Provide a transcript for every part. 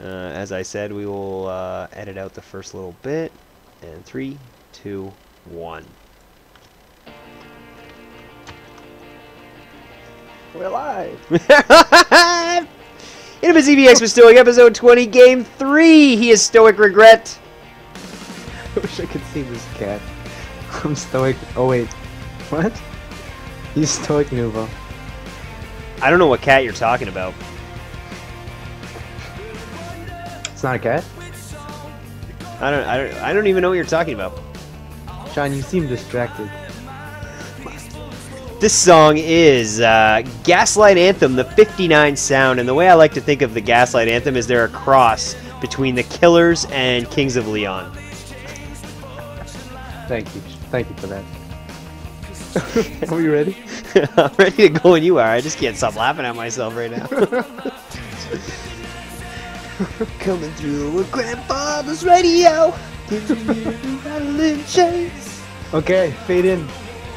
As I said, we will edit out the first little bit. And 3, 2, 1. We're live! NMxhendralsk was Stoic, episode 20, game 3. He is Stoic Regret. I wish I could see this cat. I'm Stoic. Oh, wait. What? He's Stoic Nouveau. I don't know what cat you're talking about. It's not a cat? I don't even know what you're talking about. Shawn, you seem distracted. This song is Gaslight Anthem, the 59 sound, and the way I like to think of the Gaslight Anthem is they're a cross between the Killers and Kings of Leon. Thank you. Thank you for that. Are we ready? I'm ready to go when you are. I just can't stop laughing at myself right now. Coming through with grandfather's radio. Okay, fade in.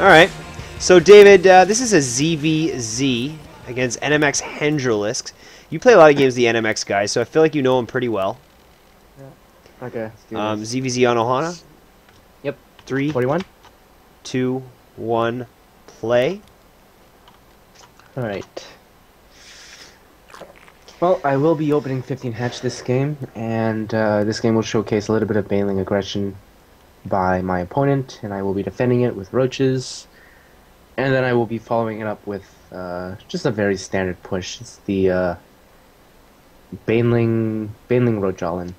Alright. So, David, this is a ZvZ against NMxhendralsk. You play a lot of games with the NMX guys, so I feel like you know him pretty well. Yeah. Okay, let's do this. ZvZ on Ohana. Yep. 3, 41? 2, 1, play. Alright. Well, I will be opening 15 hatch this game, and this game will showcase a little bit of baneling aggression by my opponent, and I will be defending it with roaches. And then I will be following it up with just a very standard push. It's the baneling roach all-in.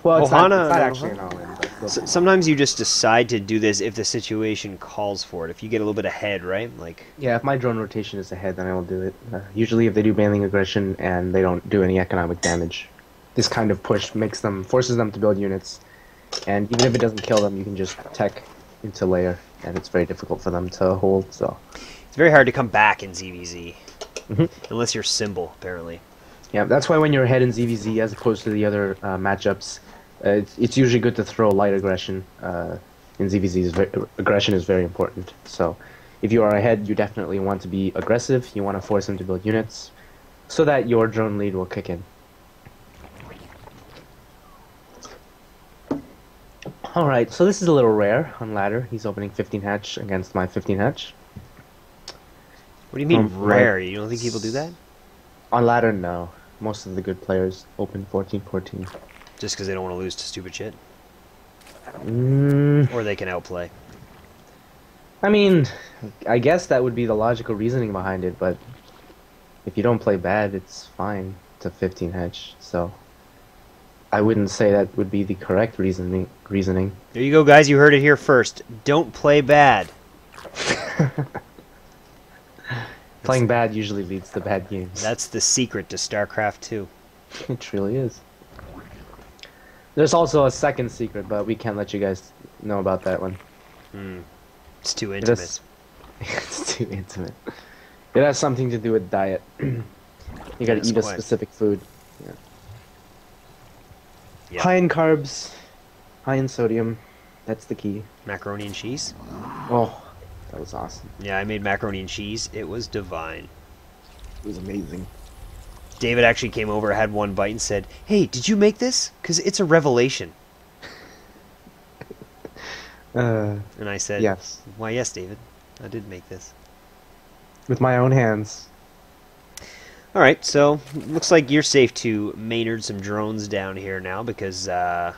Well, it's not actually an all-in. But Sometimes you just decide to do this if the situation calls for it. If you get a little bit ahead, right? Like, yeah, if my drone rotation is ahead, then I will do it. Usually if they do baneling aggression and they don't do any economic damage, this kind of push forces them to build units. And even if it doesn't kill them, you can just tech into layer, and it's very difficult for them to hold. So it's very hard to come back in ZvZ, unless you're Symbol, apparently. Yeah, that's why when you're ahead in ZvZ, as opposed to the other matchups, it's usually good to throw light aggression. In ZvZ, aggression is very important. So if you are ahead, you definitely want to be aggressive. You want to force them to build units, so that your drone lead will kick in. Alright, so this is a little rare on ladder. He's opening 15 hatch against my 15 hatch. What do you mean rare? You don't think people do that? On ladder, no. Most of the good players open 14-14. Just because they don't want to lose to stupid shit? Mm. Or they can outplay? I mean, I guess that would be the logical reasoning behind it, but if you don't play bad, it's fine to 15 hatch, so I wouldn't say that would be the correct reasoning. There you go, guys. You heard it here first. Don't play bad. Playing bad usually leads to bad games. That's the secret to StarCraft 2. It truly is. There's also a second secret, but we can't let you guys know about that one. It's too intimate. It's too intimate. It has something to do with diet. You gotta eat a specific food. Yeah. Yep. High in carbs, high in sodium. That's the key. Macaroni and cheese? Oh, that was awesome. Yeah, I made macaroni and cheese. It was divine. It was amazing. David actually came over, had one bite, and said, "Hey, did you make this? Because it's a revelation." And I said, yes. Why, yes, David. I did make this. With my own hands. Alright, so looks like you're safe to Maynard some drones down here now because, I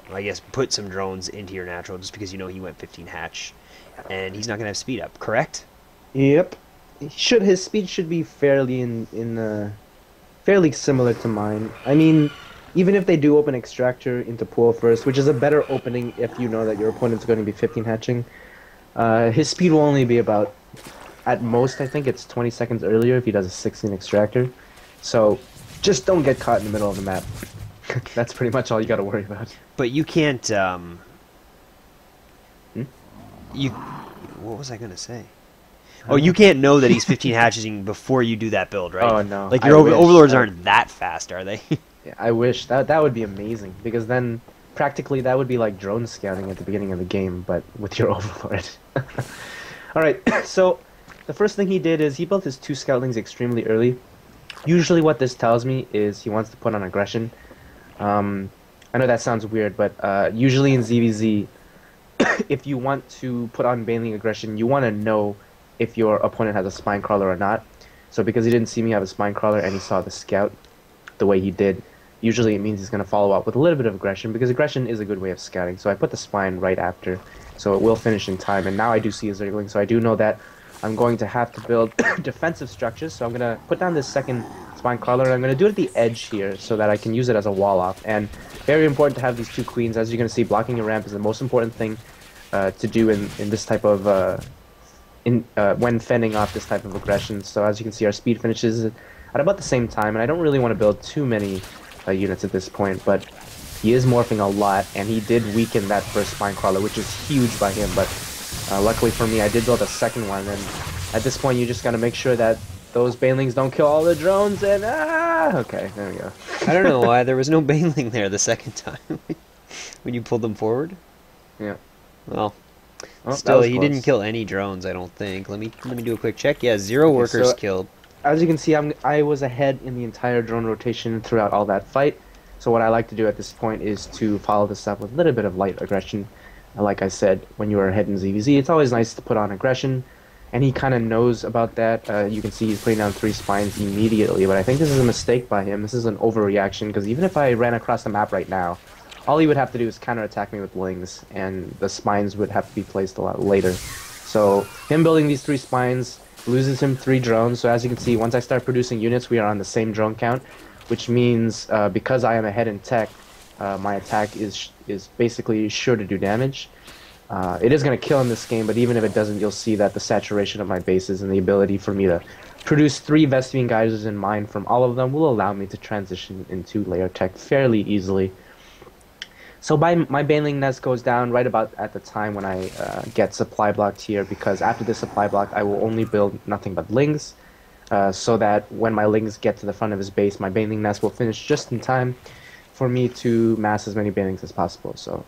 guess, put some drones into your natural just because you know he went 15 hatch. And he's not going to have speed up, correct? Yep. His speed should be fairly fairly similar to mine. I mean, even if they do open extractor into pool first, which is a better opening if you know that your opponent's going to be 15 hatching, his speed will only be about, at most, I think it's 20 seconds earlier if he does a 16 extractor. So just don't get caught in the middle of the map. That's pretty much all you got to worry about. But you can't, what was I going to say? Oh, you can't know that he's 15 hatching before you do that build, right? Oh, no. Like, your overlords aren't that fast, are they? Yeah, I wish. That would be amazing, because then practically that would be like drone scouting at the beginning of the game, but with your overlord. Alright, so the first thing he did is he built his 2 scoutlings extremely early. Usually what this tells me is he wants to put on aggression. I know that sounds weird, but usually in ZvZ, if you want to put on baneling aggression, you want to know if your opponent has a spine crawler or not. So because he didn't see me have a spine crawler and he saw the scout the way he did, usually it means he's going to follow up with a little bit of aggression, because aggression is a good way of scouting. So I put the spine right after, so it will finish in time. And now I do see his Zergling, so I do know that I'm going to have to build defensive structures. So I'm going to put down this second spine crawler, and I'm going to do it at the edge here so that I can use it as a wall off. And very important to have these two queens. As you're going to see, blocking your ramp is the most important thing to do in this type of when fending off this type of aggression. So as you can see, our speed finishes at about the same time, and I don't really want to build too many units at this point, but he is morphing a lot, and he did weaken that first spine crawler, which is huge by him. But luckily for me, I did build a second one, and at this point, you just got to make sure that those banelings don't kill all the drones, and okay, there we go. I don't know why there was no baneling there the second time when you pulled them forward. Yeah. Well, Oh, still, he close. didn't kill any drones, I don't think. Let me do a quick check. Yeah, 0 Okay, workers so killed. as you can see, I was ahead in the entire drone rotation throughout all that fight. So what I like to do at this point is to follow this up with a little bit of light aggression. Like I said, when you are ahead in ZvZ, it's always nice to put on aggression, and he kind of knows about that. You can see he's putting down 3 spines immediately, but I think this is a mistake by him. This is an overreaction, because even if I ran across the map right now, all he would have to do is counterattack me with lings, and the spines would have to be placed a lot later. So him building these 3 spines loses him 3 drones. So as you can see, once I start producing units, we are on the same drone count, which means because I am ahead in tech, my attack is basically sure to do damage. It is going to kill in this game, but even if it doesn't, you'll see that the saturation of my bases and the ability for me to produce 3 Vespine geysers in mine from all of them will allow me to transition into layer tech fairly easily. So my baneling nest goes down right about at the time when I get supply blocked here, because after this supply block I will only build nothing but lings, so that when my lings get to the front of his base, my baneling nest will finish just in time for me to mass as many banelings as possible. So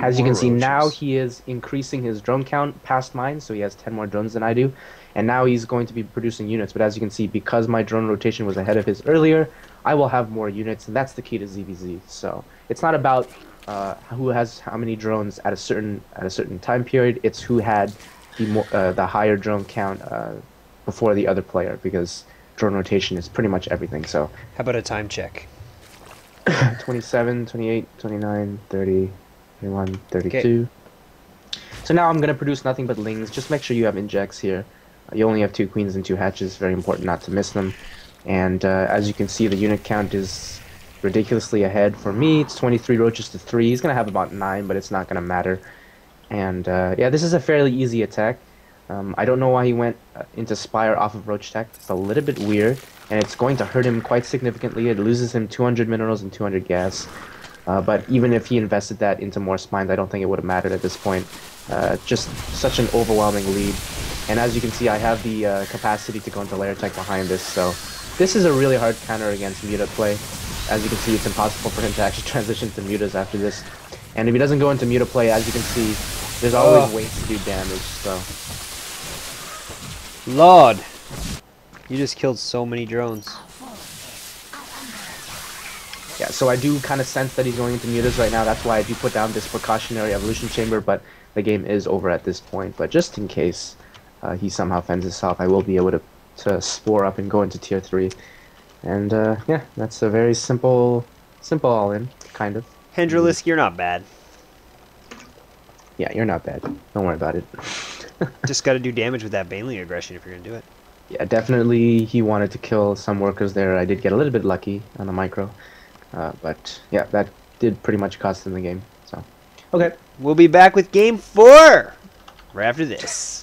as you can see, now he is increasing his drone count past mine, so he has 10 more drones than I do, and now he's going to be producing units. But as you can see, because my drone rotation was ahead of his earlier, I will have more units, and that's the key to ZvZ. So it's not about who has how many drones at a certain time period. It's who had the higher drone count before the other player, because drone rotation is pretty much everything. So How about a time check? 27, 28, 29, 30, 31, 32. Okay. So now I'm going to produce nothing but lings. Just make sure you have injects here. You only have 2 queens and 2 hatches. Very important not to miss them. And as you can see, the unit count is ridiculously ahead. For me, it's 23 roaches to 3. He's going to have about 9, but it's not going to matter. And yeah, this is a fairly easy attack. I don't know why he went into Spire off of Roach Tech. It's a little bit weird, and it's going to hurt him quite significantly. It loses him 200 minerals and 200 gas. But even if he invested that into more spines, I don't think it would have mattered at this point. Just such an overwhelming lead. And as you can see, I have the capacity to go into layer tech behind this, so this is a really hard counter against Muta play. As you can see, it's impossible for him to actually transition to Mutas after this. And if he doesn't go into Muta play, as you can see, there's always ways to do damage, so... Lord! You just killed so many drones. Yeah, so I do kind of sense that he's going into Mutas right now. That's why I do put down this precautionary evolution chamber, but the game is over at this point. But just in case he somehow fends this off, I will be able to spore up and go into tier 3. And yeah, that's a very simple all-in, kind of. NMxhendralsk, you're not bad. Yeah, you're not bad. Don't worry about it. Just got to do damage with that baneling aggression if you're going to do it. Yeah, definitely he wanted to kill some workers there. I did get a little bit lucky on the micro. But yeah, that did pretty much cost him the game. So, okay. We'll be back with game 4 right after this.